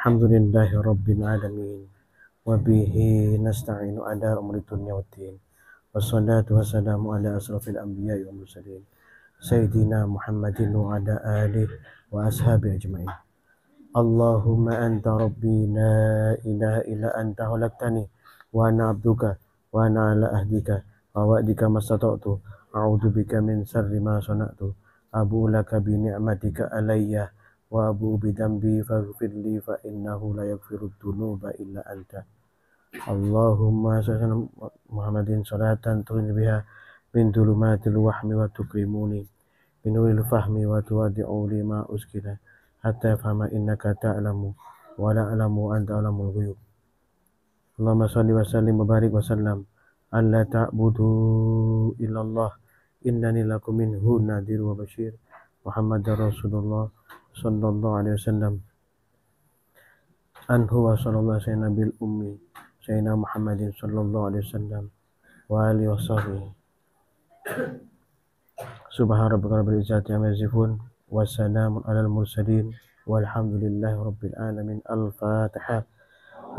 Alhamdulillahi Rabbil Alamin. Wabihi nasta'inu ala umri dunya waddin. Wassalatu wassalamu ala asrafil anbiya'i wa mursalin. Sayyidina Muhammadin wa ala alihi wa ashabi ajma'in. Allahumma anta rabbi la ilaha illa anta khalaqtani wa ana abduka wa ana ala ahdika wa wa'dika mastata'tu a'udzu bika min syarri ma sana'tu abu laka bi ni'matika alayya wa abu bi dambi faghfirli fa innahu la yaghfiru dzunuba illa anta. Allahumma salli Muhammadin salatan tu'in biha min dhulumatil wahmi wa tukrimuni min nuril fahmi wa tuwadi'u lima uskila hatta fahma innaka ta'lamu wa la a'lamu anta alamul ghuyub. Allahumma salli wa sallim wa barik wa sallam alla ta'budu illallah innani lakum minhu nadhir wa bashir Muhammadar Rasulullah sallallahu alaihi wasallam anhu wa sallallahu alaihi nabil ummi sayyidina Muhammadin sallallahu alaihi wasallam wa alihi washabihi. Subhana rabbika rabbil izzati amma yasifun wa salamun alal mursalin walhamdulillahi rabbil alamin. Al-Fatihah.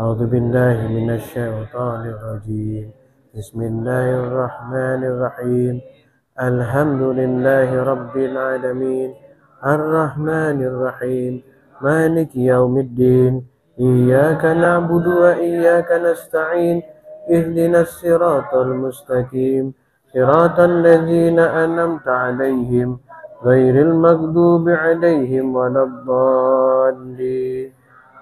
A'udzu billahi minasy syaithanir rajim. Bismillahirrahmanirrahim. Alhamdulillahi rabbil alamin. Ar-Rahmanir Rahim. Maliki yaumiddin. Iyyaka na'budu wa iyyaka nasta'in. Ihdinas siratal mustaqim. Siratal ladzina an'amta 'alaihim ghairil maghdubi 'alaihim waladdallin.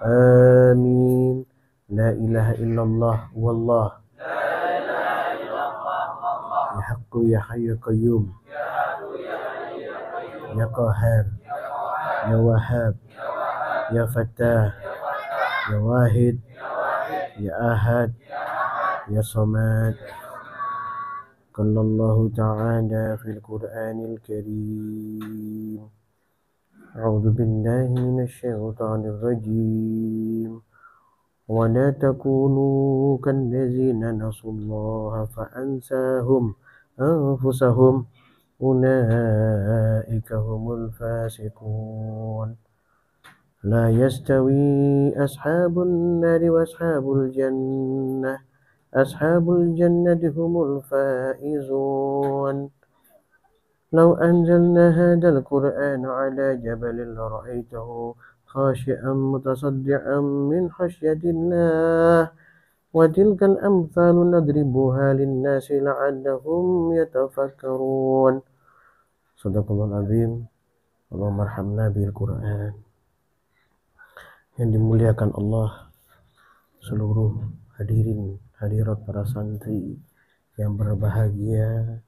Amin. La ilaha illallah wallah. Ya haqqu ya hayyu qayyum. Ya qahhar. Ya wahhab. Ya fattah. Ya wahid. Ya ahad. Ya samad. Qallallahu ta'ala fil Qur'anil Karim. A'udzu billahi minasy syaithanir rajim. Wa la takunu kallazina nasullaha fa ansahum anfusahum ulaika humul fasiqun. La yastawi ashabun nari wa ashabul jannah. Ashabul jannati humul faizun. Law anzalna hadzal qur'ana 'ala jabalin la ra'aitahu khashi'an mutasaddian min khasyatillah. Wa tilkal amthalu nadribuha lin-nasi la'allahum yatafakkarun. Shadaqallahul azim. Allahumma arhamna bil Qur'an. Yang dimuliakan Allah, seluruh hadirin hadirat para santri yang berbahagia,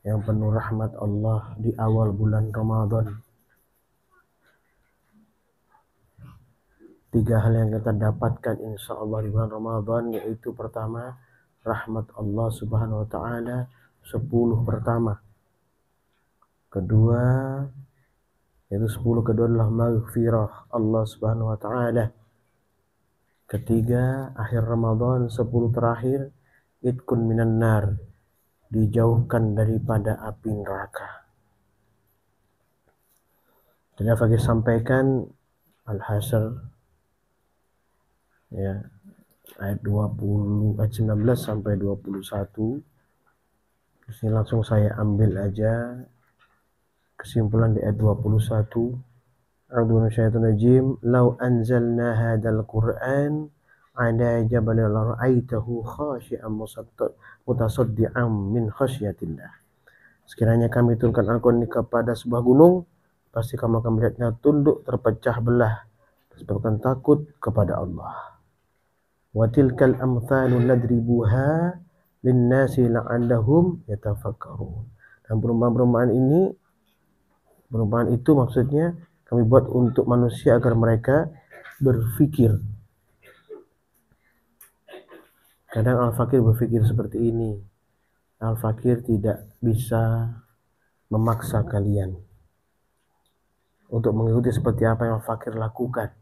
yang penuh rahmat Allah di awal bulan Ramadan. 3 hal yang kita dapatkan insya Allah di bulan Ramadan, yaitu pertama, rahmat Allah subhanahu wa ta'ala 10 pertama. Kedua, yaitu 10 kedua adalah maghfirah Allah subhanahu wa ta'ala. Ketiga, akhir Ramadan 10 terakhir, itqun minan nar, dijauhkan daripada api neraka. Dan yang bagi sampaikan Al-Hasyr ya, ayat 19 sampai 21. Di sini langsung saya ambil aja kesimpulan di ayat 21. A'udzu minasyaitonir rajim. Law anzalna hadzal Qur'an 'ala jabalin la ra'aitahu khashi'an mutasaddian min khasyatillah. Sekiranya kami turunkan Al-Qur'an ini kepada sebuah gunung, pasti kamu akan melihatnya tunduk terpecah belah disebabkan takut kepada Allah. Wa tilkal amthalu nadribuha lin-nasi la'allahum yatafakkarun. Dan perumpamaan itu maksudnya kami buat untuk manusia agar mereka berpikir. Kadang Al-Fakir berpikir seperti ini. Al-Fakir tidak bisa memaksa kalian untuk mengikuti seperti apa yang Al-Fakir lakukan.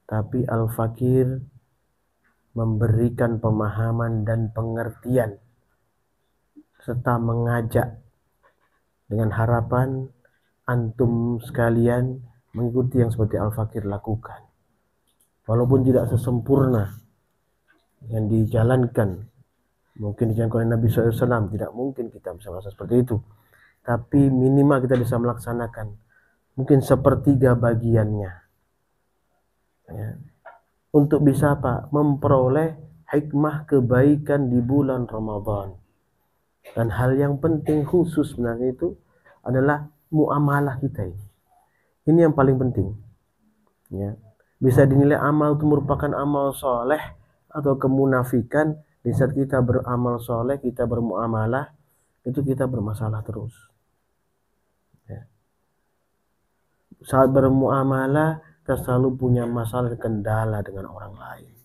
Tapi Al-Fakir memberikan pemahaman dan pengertian serta mengajak dengan harapan antum sekalian mengikuti yang seperti Al-Fakir lakukan. walaupun tidak sesempurna yang dijalankan, mungkin dijalankan oleh Nabi SAW, tidak mungkin kita bisa merasa seperti itu, tapi minimal kita bisa melaksanakan mungkin sepertiga bagiannya, ya, untuk bisa apa? Memperoleh hikmah kebaikan di bulan Ramadan. Dan hal yang penting khusus sebenarnya itu adalah muamalah kita ini. Ini yang paling penting. Ya. Bisa dinilai amal itu merupakan amal soleh atau kemunafikan. Di saat kita beramal soleh, kita bermuamalah, itu kita bermasalah terus. Ya. Saat bermuamalah, kita selalu punya masalah kendala dengan orang lain.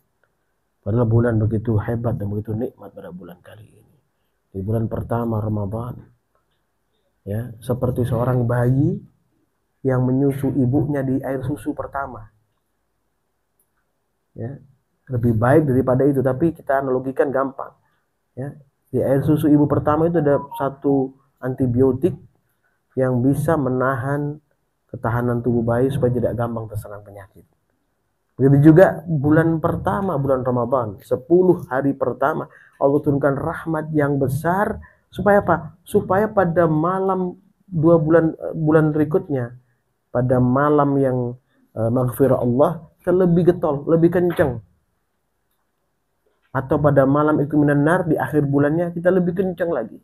Padahal bulan begitu hebat dan begitu nikmat pada bulan kali ini. Di bulan pertama Ramadan, ya, seperti seorang bayi yang menyusu ibunya di air susu pertama, ya, lebih baik daripada itu, tapi kita analogikan gampang, ya. Di air susu ibu pertama itu ada satu antibiotik yang bisa menahan ketahanan tubuh bayi supaya tidak gampang terserang penyakit. Begitu juga bulan pertama, bulan Ramadan, 10 hari pertama Allah turunkan rahmat yang besar supaya apa? Supaya pada malam 2 bulan berikutnya, pada malam yang maghfirah Allah, kita lebih getol, lebih kencang. Atau pada malam itu minan nar, di akhir bulannya kita lebih kencang lagi,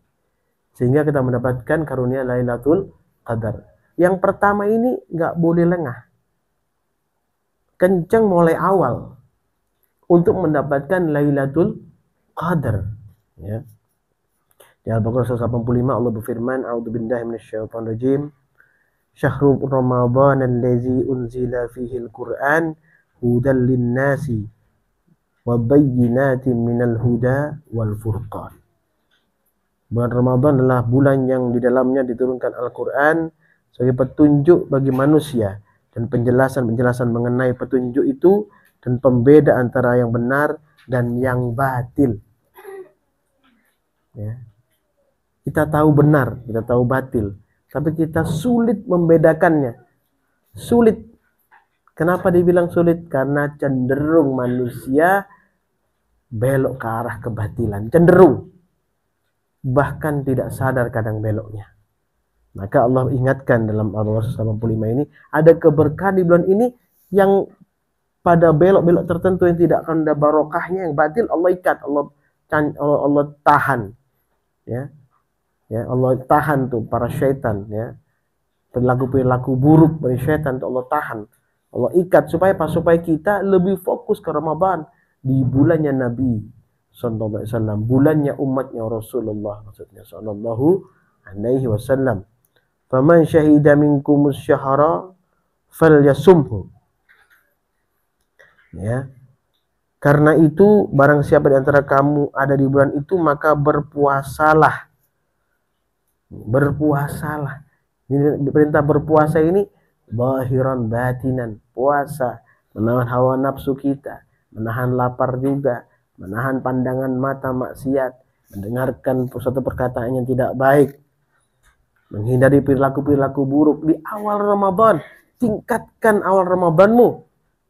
sehingga kita mendapatkan karunia Lailatul Qadar. Yang pertama ini nggak boleh lengah, kencang mulai awal untuk mendapatkan Lailatul Qadar, ya. Di Al-Baqarah 185 Allah berfirman, a'udzubillahi minasyaitonir rajim, syahrul Ramadan allazi unzila fihi al-Qur'an hudan lin-nasi wa bayyinatin minal huda wal furqan. Bulan Ramadan adalah bulan yang di dalamnya diturunkan Al-Quran sebagai petunjuk bagi manusia dan penjelasan-penjelasan mengenai petunjuk itu dan pembeda antara yang benar dan yang batil. Ya. Kita tahu benar, kita tahu batil, tapi kita sulit membedakannya. Sulit. Kenapa dibilang sulit? Karena cenderung manusia belok ke arah kebatilan, cenderung, bahkan tidak sadar kadang beloknya. Maka Allah ingatkan dalam Al-Baqarah 185 ini, ada keberkahan di bulan ini yang pada belok-belok tertentu yang tidak akan ada barokahnya, yang batil Allah ikat, Allah tahan, ya. Ya, Allah tahan tuh para syaitan, ya. Perilaku-perilaku buruk dari syaitan itu Allah tahan, Allah ikat supaya apa? Supaya kita lebih fokus ke Ramadan, di bulannya Nabi sallallahu alaihi wasallam, bulannya umatnya Rasulullah, maksudnya sallallahu alaihi wasallam. Faman syahida minkumus syahra falyasumhu. Ya. Karena itu barang siapa di antara kamu ada di bulan itu, maka berpuasalah. Berpuasalah. Ini perintah berpuasa ini zahiran batinan, puasa, menahan hawa nafsu kita, menahan lapar juga, menahan pandangan mata maksiat, mendengarkan suatu perkataan yang tidak baik, menghindari perilaku-perilaku buruk di awal Ramadan. Tingkatkan awal Ramadanmu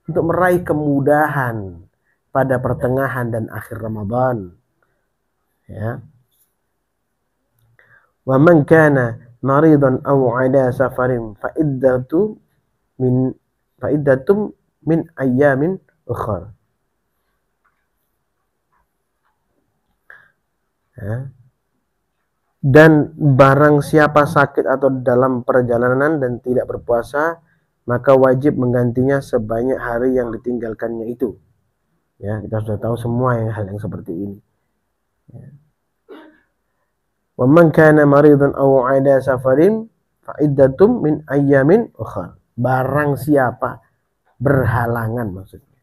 untuk meraih kemudahan pada pertengahan dan akhir Ramadan. Ya. Wa man kana maridan aw ala safarin fa iddatum min ayyamin ukhra. Ya. Dan barang siapa sakit atau dalam perjalanan dan tidak berpuasa, maka wajib menggantinya sebanyak hari yang ditinggalkannya itu. Ya, kita sudah tahu semua hal yang seperti ini. Ya. Wa man kana maridan aw ala safarin fa iddatum min ayyamin ukhra. Barang siapa berhalangan, maksudnya,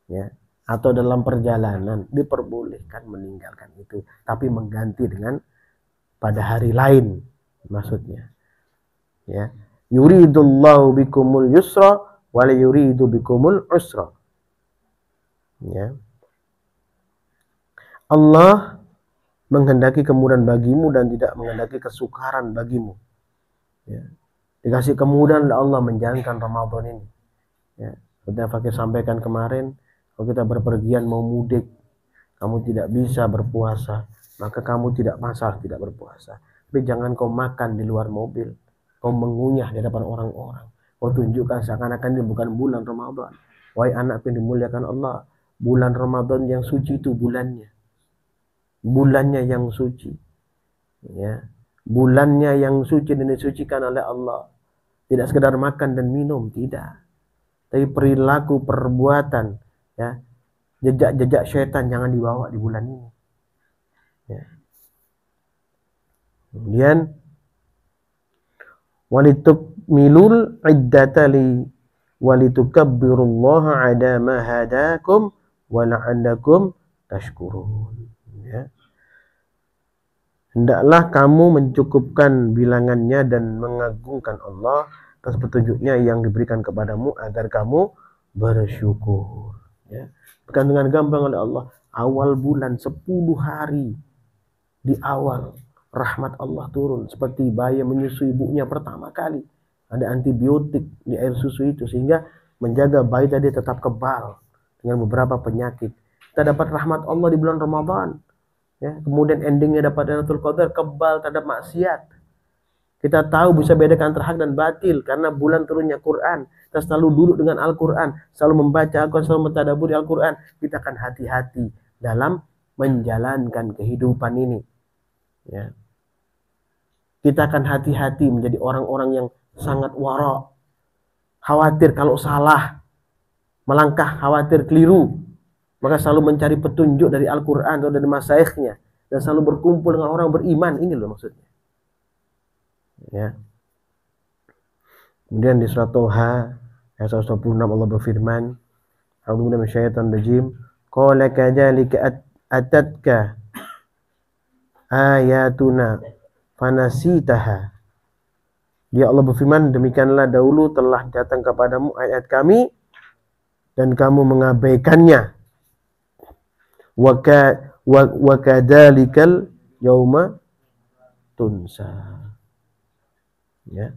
ya, atau dalam perjalanan, diperbolehkan meninggalkan itu, tapi mengganti dengan pada hari lain, maksudnya, ya. Yuridullahu bikumul yusra wa la yuridu bikumul usra. Ya. Allah menghendaki kemudahan bagimu dan tidak menghendaki kesukaran bagimu. Ya. Dikasih kemudahan oleh Allah menjalankan Ramadan ini. Ya. Seperti yang Fakir sampaikan kemarin, kalau kita berpergian mau mudik, kamu tidak bisa berpuasa, maka kamu tidak masalah tidak berpuasa. Tapi jangan kau makan di luar mobil, kau mengunyah di hadapan orang-orang, kau tunjukkan seakan-akan ini bukan bulan Ramadan. Wahai anakku yang dimuliakan Allah, bulan Ramadan yang suci itu bulannya yang suci, ya, bulannya yang suci dan disucikan oleh Allah. Tidak sekedar makan dan minum, tidak, tapi perilaku, perbuatan, ya, jejak-jejak syaitan jangan dibawa di bulan ini, ya. Kemudian walitukmilul iddata walitukabbirullaha ala ma hadakum wa la'allakum tashkurun, ya. Hendaklah kamu mencukupkan bilangannya dan mengagungkan Allah atas petunjuknya yang diberikan kepadamu agar kamu bersyukur, ya. Bukan dengan gampang oleh Allah. Awal bulan 10 hari di awal rahmat Allah turun seperti bayi menyusui ibunya pertama kali. Ada antibiotik di air susu itu sehingga menjaga bayi tadi tetap kebal dengan beberapa penyakit. Kita dapat rahmat Allah di bulan Ramadan. Ya, kemudian endingnya dapat Lailatul Qadar, kebal terhadap maksiat. Kita tahu bisa bedakan antara hak dan batil karena bulan turunnya Quran. Kita selalu duduk dengan Al-Quran, selalu membaca Al-Quran, selalu mentadabburi Al-Quran. Kita akan hati-hati dalam menjalankan kehidupan ini, ya. Kita akan hati-hati menjadi orang-orang yang sangat wara, khawatir kalau salah, melangkah khawatir keliru, maka selalu mencari petunjuk dari Al-Quran atau dari masyayikhnya dan selalu berkumpul dengan orang beriman. Ini loh maksudnya, ya. Kemudian di surat Toha ayat 126 Allah berfirman, A'udzu minasyaitonir rajim, qala kadzalika atatka ayatuna fanasitaha. Dia Allah berfirman, demikianlah dahulu telah datang kepadamu ayat kami dan kamu mengabaikannya. Wa kadzalikal yauma tunsa, ya.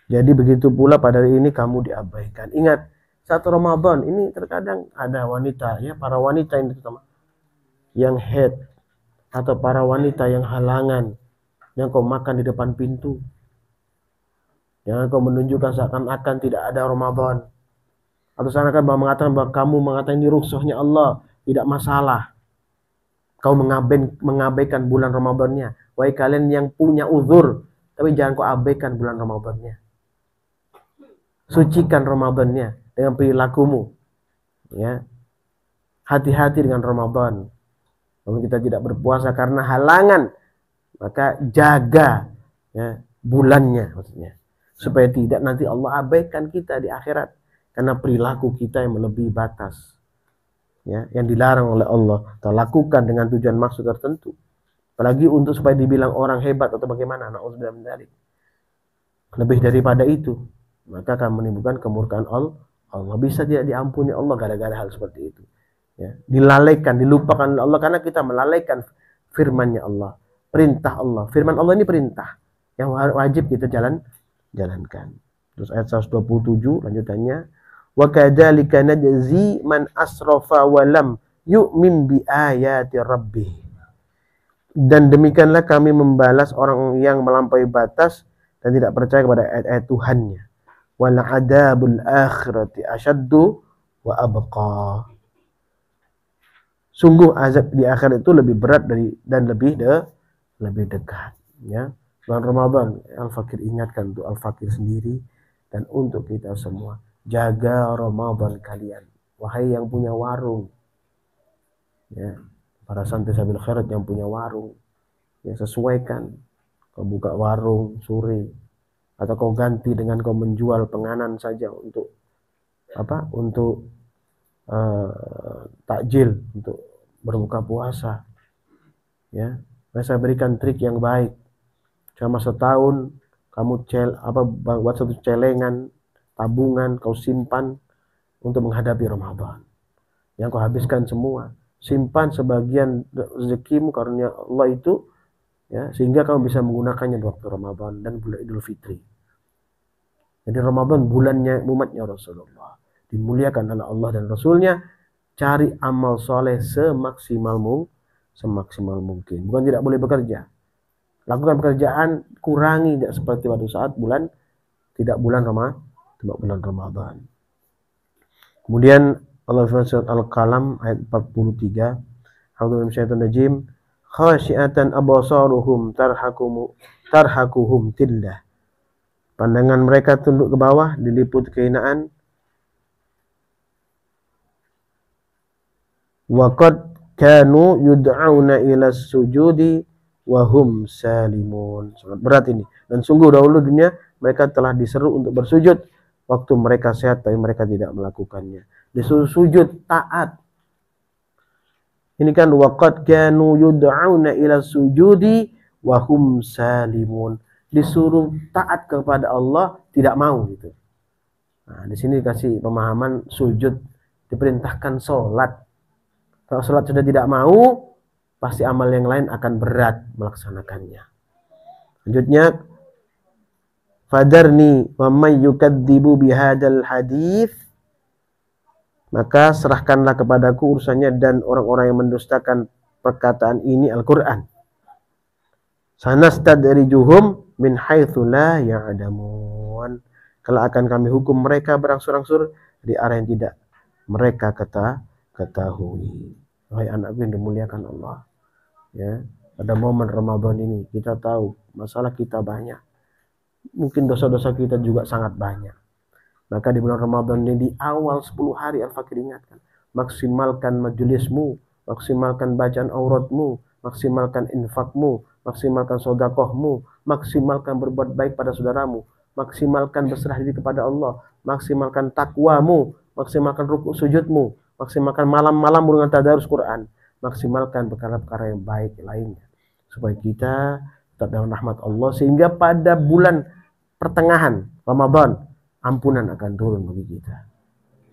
Jadi begitu pula pada hari ini kamu diabaikan. Ingat, satu Ramadan ini terkadang ada wanita, ya, para wanita ini terutama yang head atau para wanita yang halangan, yang kau makan di depan pintu. Jangan kau menunjukkan seakan-akan tidak ada Ramadan. Atau seakan-akan mengatakan bahwa kamu mengatakan ini rukhsahnya Allah, tidak masalah. Kau mengabaikan bulan Ramadannya. Wahai kalian yang punya uzur, tapi jangan kau abaikan bulan Ramadannya. Sucikan Ramadannya dengan perilakumu, ya. Hati-hati dengan Ramadan. Kalau kita tidak berpuasa karena halangan, maka jaga, ya, bulannya maksudnya, supaya tidak nanti Allah abaikan kita di akhirat karena perilaku kita yang melebihi batas, ya, yang dilarang oleh Allah. Kita lakukan dengan tujuan maksud tertentu, apalagi untuk supaya dibilang orang hebat atau bagaimana. Na'udzubillah min dzalik. Lebih daripada itu, maka akan menimbulkan kemurkaan Allah. Bisa tidak diampuni Allah gara-gara hal seperti itu, ya. Dilalaikan, dilupakan oleh Allah karena kita melalaikan firman-Nya Allah, perintah Allah. Firman Allah ini perintah yang wajib kita jalankan. Terus ayat 127 lanjutannya, wa kadzalika najzi man asrafa wa lam yu'min bi ayati rabbih. Dan demikianlah kami membalas orang yang melampaui batas dan tidak percaya kepada ayat-ayat Tuhannya. Wal adabul akhirati asyaddu wa abqa. Sungguh azab di akhirat itu lebih berat dan lebih dekat, ya. Bulan Ramadan, Al-Fakir ingatkan untuk Al-Fakir sendiri dan untuk kita semua. Jaga Ramadan kalian, wahai yang punya warung, ya, para santri sabil khairat yang punya warung, ya, sesuaikan. Kau buka warung sore atau kau ganti dengan kau menjual penganan saja untuk apa? Untuk takjil, untuk berbuka puasa, ya. Saya berikan trik yang baik. Selama setahun kamu buat satu celengan tabungan, kau simpan untuk menghadapi Ramadan. Yang kau habiskan semua, simpan sebagian rezekimu karunia Allah itu, ya, sehingga kamu bisa menggunakannya di waktu Ramadan dan bulan Idul Fitri. Jadi Ramadan bulannya umatnya Rasulullah. dimuliakan oleh Allah dan Rasulnya, cari amal soleh semaksimal mungkin. Bukan tidak boleh bekerja. Lakukan pekerjaan, kurangi tidak seperti pada saat tidak bulan Ramadan. Kemudian Allah firman surat Al-Qalam ayat 43, A'udzu minasyaitonir rajim, khasyiatan absaruhum tarhaquhum tillah. Pandangan mereka tunduk ke bawah, diliput kehinaan. Wa qad kanu yud'auna ila sujudi wa hum salimun. Sangat berat ini. Dan sungguh dahulu dunia mereka telah diseru untuk bersujud waktu mereka sehat, tapi mereka tidak melakukannya. Disuruh sujud taat. Ini kan waqad kanu yud'auna ila sujudi wa hum salimun. Disuruh taat kepada Allah, tidak mau gitu. Nah, di sini dikasih pemahaman sujud, diperintahkan sholat. Kalau sholat sudah tidak mau, pasti amal yang lain akan berat melaksanakannya. Lanjutnya, fadarni wa may yukadzibu bihadzal hadits, maka serahkanlah kepadaku urusannya dan orang-orang yang mendustakan perkataan ini Al-Quran. Sanastadrijuhum min haitsu la ya'lamun. Kalau akan kami hukum mereka berangsur-angsur di arah yang tidak mereka ketahui. Wahai anakku yang dimuliakan Allah, ya, pada momen Ramadan ini kita tahu masalah kita banyak. Mungkin dosa-dosa kita juga sangat banyak. Maka di bulan Ramadan ini di awal 10 hari Al-Fakir ingatkan, maksimalkan majelismu, maksimalkan bacaan auratmu, maksimalkan infakmu, maksimalkan sedekahmu, maksimalkan berbuat baik pada saudaramu, maksimalkan berserah diri kepada Allah, maksimalkan takwamu, maksimalkan rukuk sujudmu, maksimalkan malam-malam dengan tadarus Quran, maksimalkan perkara-perkara yang baik lainnya, supaya kita tetap dalam rahmat Allah, sehingga pada bulan pertengahan Ramadan ampunan akan turun bagi kita.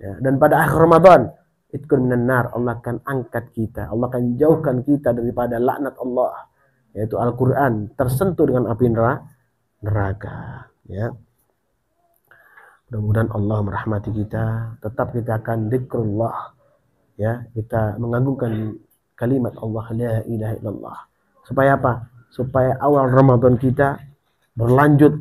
Ya, dan pada akhir Ramadan itqun minan nar, Allah akan angkat kita, Allah akan jauhkan kita daripada laknat Allah, yaitu Al-Quran, tersentuh dengan api neraka. Ya, mudah-mudahan Allah merahmati kita. Tetap kita akan zikrullah, ya, kita mengagungkan kalimat Allah la ilaha illallah. Supaya apa? Supaya awal Ramadan kita berlanjut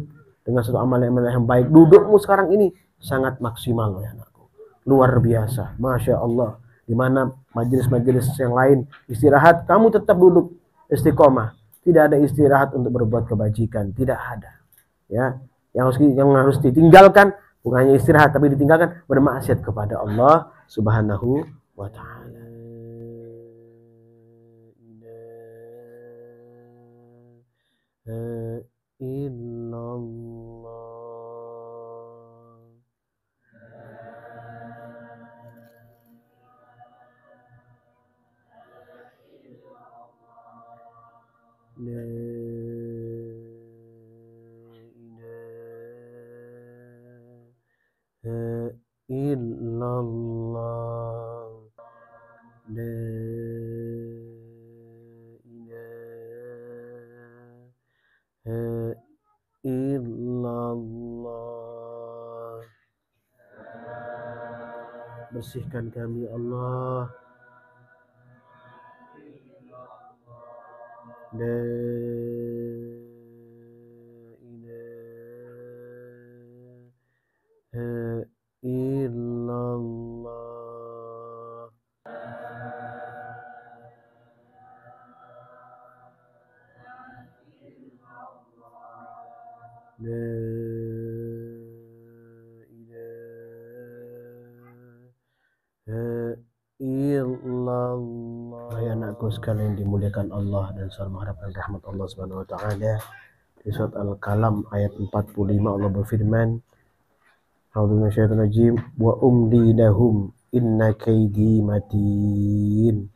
dengan satu amal yang baik. Dudukmu sekarang ini sangat maksimal ya anakku, luar biasa, masya Allah. Di mana majelis-majelis yang lain istirahat, kamu tetap duduk istiqomah. Tidak ada istirahat untuk berbuat kebajikan, tidak ada. Ya, yang harus ditinggalkan bukan hanya istirahat, tapi ditinggalkan bermaksiat kepada Allah Subhanahu wa Ta'ala. Bersihkan kami Allah. La ilaha illallah. La ilaha illallah. Hai anakku sekalian dimuliakan Allah dan selalu mengharapkan rahmat Allah Subhanahu wa Ta'ala. Di surat Al-Qalam ayat 45 Allah berfirman, A'udzu minasyaitonir rajim, wa umli lahum inna kaidi matin.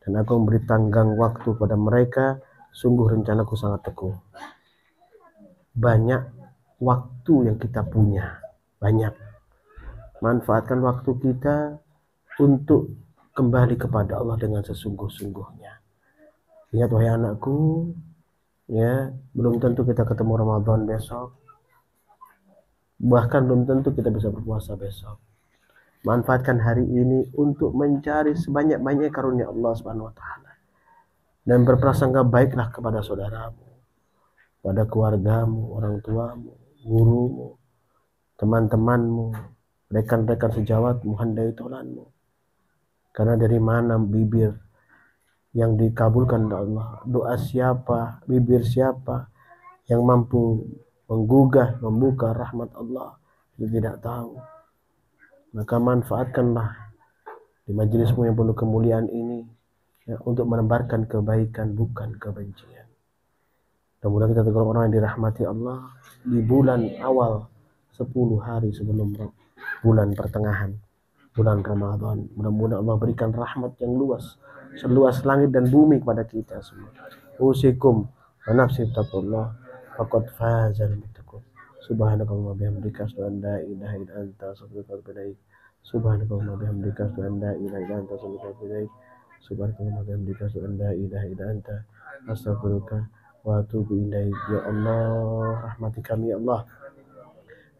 Dan aku memberi tanggang waktu pada mereka, sungguh rencanaku sangat teguh. Banyak waktu yang kita punya, banyak. Manfaatkan waktu kita untuk kembali kepada Allah dengan sesungguh-sungguhnya. Ingat wahai anakku, ya, belum tentu kita ketemu Ramadan besok. Bahkan belum tentu kita bisa berpuasa besok. Manfaatkan hari ini untuk mencari sebanyak-banyak karunia Allah Subhanahu wa taala. Dan berprasangka baiklah kepada saudaramu, pada keluargamu, orang tuamu, gurumu, teman-temanmu, rekan-rekan sejawatmu, handai tolanmu. Karena dari mana bibir yang dikabulkan oleh Allah, doa siapa, bibir siapa yang mampu menggugah, membuka rahmat Allah, kita tidak tahu. Maka manfaatkanlah di majelismu yang penuh kemuliaan ini ya, untuk menebarkan kebaikan bukan kebencian. Mudah-mudahan kita tergolong orang yang dirahmati Allah di bulan awal 10 hari sebelum bulan pertengahan bulan Ramadan. Mudah-mudahan Allah berikan rahmat yang luas, seluas langit dan bumi kepada kita semua. Usikum wa nafsi taqullah faqad fazal muttaqun. Subhanakallahumma bihamdika asyhadu an la ilaha illa anta astaghfiruka wa atubu ilaik. Subhanakallahumma bihamdika asyhadu an la ilaha illa anta astaghfiruka wa atubu ilaik. Subhanakallahumma bihamdika asyhadu an la ilaha illa anta astaghfiruka wa atubu ilaik. Ya Allah, rahmati kami ya Allah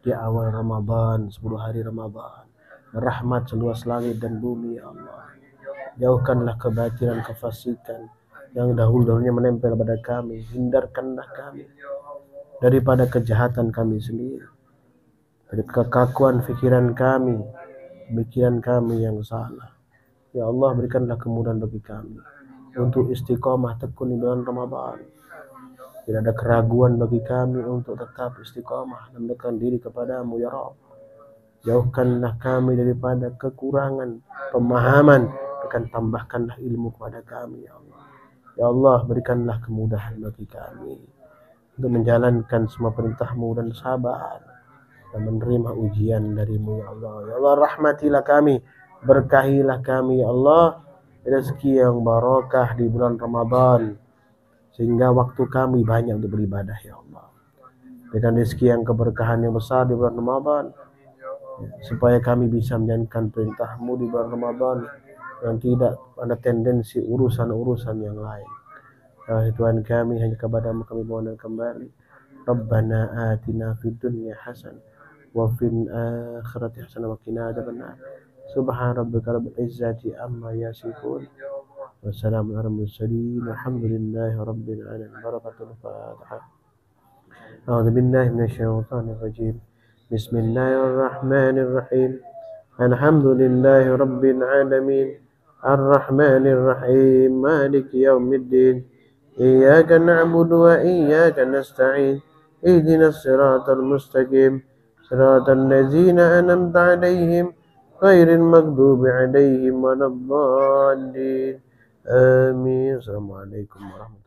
di awal Ramadan, 10 hari Ramadan. Rahmat seluas langit dan bumi ya Allah. Jauhkanlah kebatilan, kefasikan yang dahulu-dahulunya menempel pada kami. Hindarkanlah kami daripada kejahatan kami sendiri, dari kekakuan pikiran kami yang salah. Ya Allah, berikanlah kemudahan bagi kami untuk istiqomah tekun di bulan Ramadan. Tidak ada keraguan bagi kami untuk tetap istiqomah dan mendekatkan diri kepadamu ya Rabb. Jauhkanlah kami daripada kekurangan pemahaman, akan tambahkanlah ilmu kepada kami ya Allah. Ya Allah, berikanlah kemudahan bagi kami untuk menjalankan semua perintah-Mu dan sabar dan menerima ujian dari-Mu ya Allah. Ya Allah, rahmatilah kami, berkahilah kami ya Allah, rezeki yang barokah di bulan Ramadan, sehingga waktu kami banyak untuk beribadah ya Allah. Berikan rezeki yang keberkahan yang besar di bulan Ramadan, supaya kami bisa menjalankan perintah-Mu di bulan Ramadan yang tidak ada tendensi urusan-urusan yang lain. Ya Tuhan kami, hanya kepada-Mu kami mohon kembali. Rabbana atina fid dunya hasanah wa fil akhirati hasanah wa qina adzabannar. Subhana rabbika rabbil izzati amma yasifun. Wassalamu ala mursalin. Alhamdulillahi rabbil alamin. Barakatul Fatihah. A'udzu billahi minasyaitonir rajim. Bismillahirrahmanirrahim. Alhamdulillahi rabbil alamin. Ar-Rahmanir Rahim. Maliki yaumiddin. Iyyaka na'budu wa iyyaka nasta'in. Ihdinas siratal mustaqim. Siratal ladzina an'amta 'alaihim ghairil maghdubi 'alaihim waladdallin. Amin. Assalamualaikum warahmatullahi wabarakatuh.